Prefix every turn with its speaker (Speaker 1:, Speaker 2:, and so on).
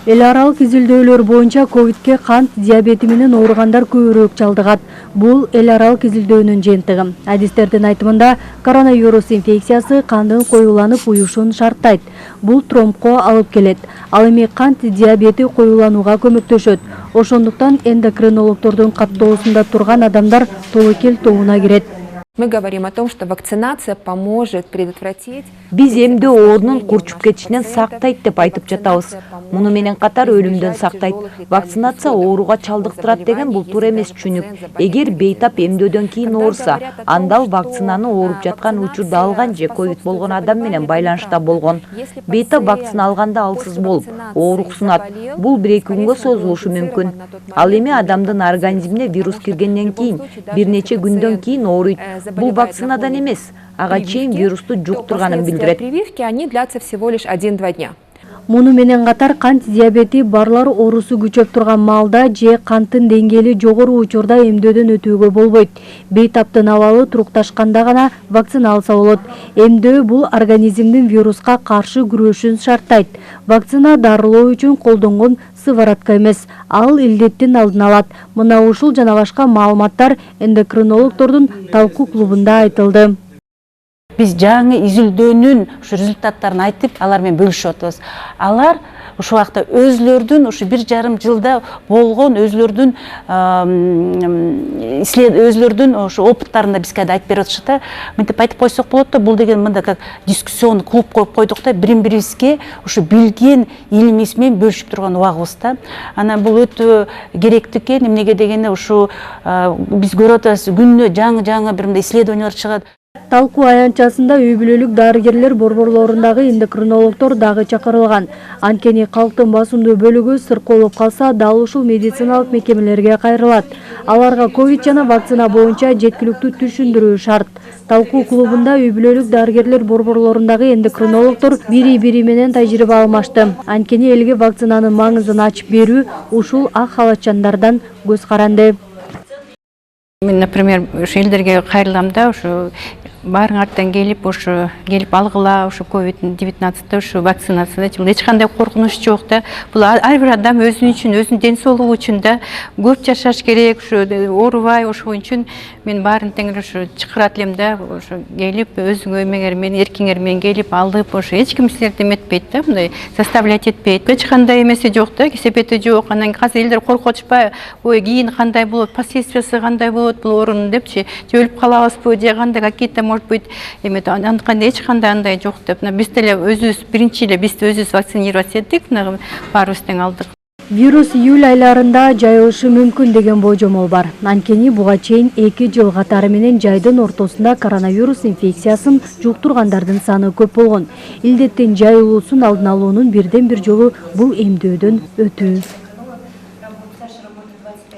Speaker 1: Эл аралык изилдөөлөр боюнча ковидке кант диабети менен ооругандар көбүрөөк чалдыгат. Бул эл аралык изилдөөнүн жыйынтыгы. Адистердин айтымында коронавирус инфекциясы кандын коюланып уюшун шарттайт. Бул тромбко алып келет. Ал эми кант диабети коюланууга көмөктөшөт. Ошондуктан эндокринологдордун каттоосунда турган адамдар тобокел тобуна кирет.
Speaker 2: Мы говорим о том, что вакцинация поможет предотвратить.
Speaker 3: Биз эмдөө оорунун курчуп кетишинен сактайт деп айтып жатабыз. Муну менен катар өлүмдөн сактайт. Вакцинация ооруга чалдыктырат деген бул туура эмес түшүнүк. Эгер бейтап эмдөөдөн кийин ооруса, анда ал вакцинаны ооруп жаткан учурда алган же ковид болгон адам менен байланышта болгон. Бейтап вакцина алганда алсыз болуп, ооруксунат. Бул 1-2 күнгө созулушу мүмкүн. Ал эми адамдын организмине вирус киргенден кийин, бир нече күндөн кийин ооруйт. Бул вакцинадан эмес, ага чейин вирусту жуктурганын билдирет.
Speaker 2: Прививки, они длятся всего лишь 1-2 дня.
Speaker 1: Муну менен катар кант диабети барлар оорусу күчөп турган маалда же канттын деңгээли жогору учурда эмдөөдөн өтүүгө болбойт. Бейтаптын абалы турукташканда гана вакцина алса болот. Эмдөө бул организмдин вируска каршы күрөшүн шарттайт. Вакцина дарылоо үчүн колдонгон сыворотка эмес, ал илдеттин алдын алат. Мына ушул жана башка маалыматтар эндокринологдордун талкуу клубунда айтылды.
Speaker 4: Biz жаңы изилдөөнүн ушу результаттарын айтып, алар менен бөлүшүп атабыз. Алар ушул вакытта өзлөрдүн ушу 1,5 жылда болгон өзлөрдүн ушу опыттарында бизге айтып берип атышат да. Мынтип айтып койсок болот да, бул деген мындай как дискуссион клуб коюп койдук да, бирибизге ушу билген илимибиз менен бөлүшүп турган убагыбыз да. Анан бул өтө керектүү экен. Эмнеге дегенде ушу биз көрүп атабыз, күнүнө жаңы бир мындай исследованиялар чыгат.
Speaker 1: Талкуу аянтчасында үй бүлөлүк дарыгерлер борборлорундагы эндокринологдор дагы чакырылган. Анткени калктын басымдуу бөлүгү сыркоолоп калса, дал ушул медициналык мекемелерге кайрылат. Аларга ковид жана вакцина боюнча жеткиликтүү түшүндүрүү шарт. Талкуу клубунда үй бүлөлүк дарыгерлер борборлорундагы эндокринологдор бири менен тажрыйба алмашты. Анткени элге вакцинанын маңызын ачып берүү ушул ак халатчандардан көз каранды.
Speaker 5: Мен, например, ушу элдерге кайрыламда, ушу баарыңардан келип алгыла, ушу COVID-19 ушу вакцинацияда эч кандай коркунуч жок да. Бул ар бир адам өзүнүн үчүн, өзүнүн ден соолугу үчүн да көп жашаш керек, ушу оорубай, ошол үчүн мен баарын тең ушу чакырат элем да, ушу келип өзүңөр менен эркиңер менен келип алып, ушу эч ким силерди эметпейт да, мындай заставлять этпейт. Эч кандай эмеси жок да, кесепети жок. Анан азыр элдер коркуп атышпайбы? Ой, кийин кандай болот, последствиясы кандай болот бул оорунун депчи, же өлүп калабызбы, же кандай какие-то может быть эметип анткандай эч кандай андай жок деп. Биз деле өзүбүз биринчи эле биз өзүбүз вакцинировать эттик, баарыбыз тең алдык.
Speaker 1: Вирус июль айларында жайылышы мүмкүн деген болжомол бар. Анткени буга чейин 2 жыл катары менен жайдын ортосунда коронавирус инфекциясын жуктургандардын саны көп болгон. Илдеттин жайылуусун алдын алуунун бирден бир жолу бул эмдөөдөн өтүү.